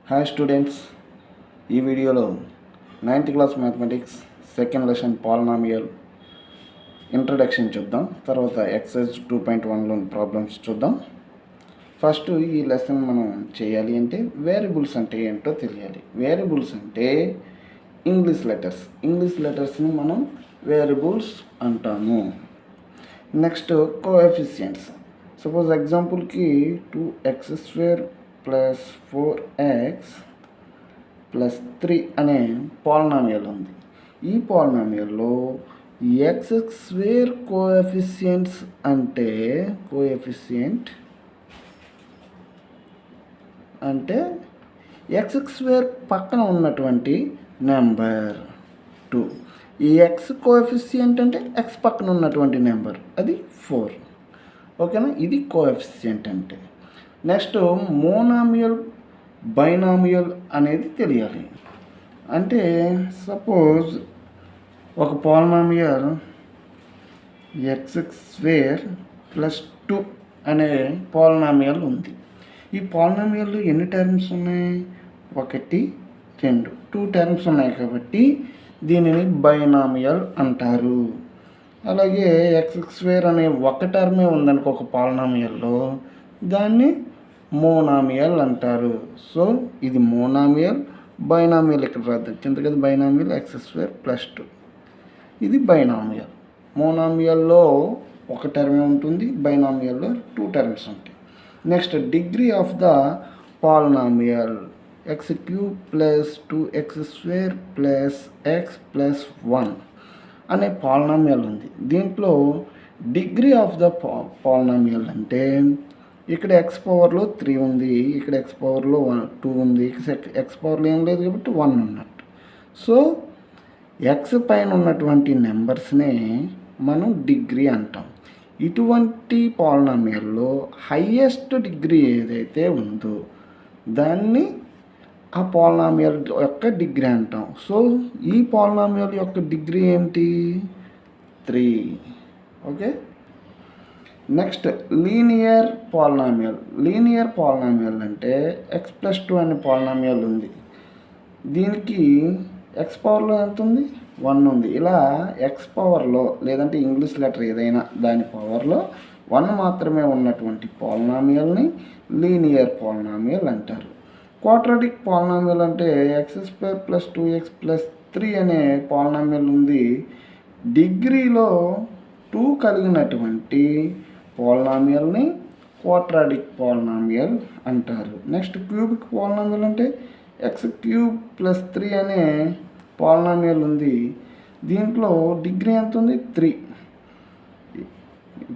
Hi students, ఈ వీడియోలో 9th class mathematics second lesson polynomial introduction చూద్దాం. తర్వాత ఎక్సర్సైజ్ 2.1లోని ప్రాబ్లమ్స్ చూద్దాం. ఫస్ట్ ఈ లెసన్ మనం చేయాలి అంటే వేరియబుల్స్ అంటే ఏంటో తెలియాలి. వేరియబుల్స్ అంటే ఇంగ్లీష్ లెటర్స్ని మనం వేరియబుల్స్ అంటాము. Next coefficients. సపోజ్ ఎగ్జాంపుల్కి 2x² + 4x + 3 అనే పాలినామియల్ ఉంది. ఈ పాలినామియల్లో x² కోఎఫిషియంట్స్ అంటే x² పక్కన ఉన్నటువంటి నెంబర్ 2. ఈ x కోఎఫిషియంట్ అంటే x పక్కన ఉన్నటువంటి నెంబర్, అది 4. ఓకేనా? ఇది కోఎఫిషియంట్ అంటే. నెక్స్ట్ మోనామియల్, బైనామియల్ అనేది తెలియాలి. అంటే సపోజ్ ఒక పాలినామియల్ x² + 2 అనే పాలినామియల్ ఉంది. ఈ పాలినామియల్లో ఎన్ని టర్మ్స్ ఉన్నాయి? 1, 2 టర్మ్స్ ఉన్నాయి కాబట్టి దీనిని బైనామియల్ అంటారు. అలాగే x² అనే ఒక టర్మే ఉందనుకో ఒక పాలినామియల్లో, దాన్ని మోనామియల్ అంటారు. సో ఇది మోనామియల్, బైనామియల్ ఇక్కడ రాద్దాం కదా, బైనామియల్ x² + 2. ఇది బైనామియల్. మోనామియల్లో ఒక టర్మ్ ఉంటుంది, బైనామియల్లో 2 టర్మ్స్ ఉంటాయి. Next degree of the polynomial x³ + 2x² + x + 1 అనే పాలినామియల్ ఉంది. దీంట్లో డిగ్రీ ఆఫ్ ద పాలినామియల్ అంటే ఇక్కడ x పవర్లో 3 ఉంది, ఇక్కడ x పవర్లో 2 ఉంది, x పవర్లో ఏం లేదు కాబట్టి 1 ఉన్నట్టు. సో x పైన ఉన్నటువంటి నెంబర్స్నే మనం డిగ్రీ అంటాం. ఇటువంటి పాలినామియల్లో హైయెస్ట్ డిగ్రీ ఏదైతే ఉందో దాన్ని ఆ పాలినామియల్ యొక్క డిగ్రీ అంటాం. సో ఈ పాలినామియల్ యొక్క డిగ్రీ ఏంటి? 3. ఓకే. నెక్స్ట్ లీనియర్ పాలినామియల్ అంటే x + 2 అనే పాలినామియల్ ఉంది. దీనికి x పవర్లో ఎంత ఉంది? 1 ఉంది. ఇలా x పవర్లో లేదంటే ఇంగ్లీష్ లెటర్ ఏదైనా దాని పవర్లో 1 మాత్రమే ఉన్నటువంటి పాలినామియల్ని లీనియర్ పాలినామియల్ అంటారు. క్వాడ్రాటిక్ పాలినామియల్ అంటే x² + 2x + 3 అనే పాలినామియల్ ఉంది. డిగ్రీలో 2 కలిగినటువంటి పాలినామియల్ని క్వాడ్రాటిక్ పాలినామియల్ అంటారు. నెక్స్ట్ క్యూబిక్ పాలినామియల్ అంటే x³ + 3 అనే పాలినామియల్ ఉంది. దీంట్లో డిగ్రీ ఎంత ఉంది? 3.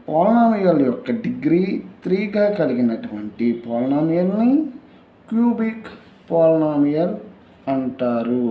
పాలినామియల్ యొక్క డిగ్రీ 3గా కలిగినటువంటి పాలినామియల్ని క్యూబిక్ పాలినామియల్ అంటారు.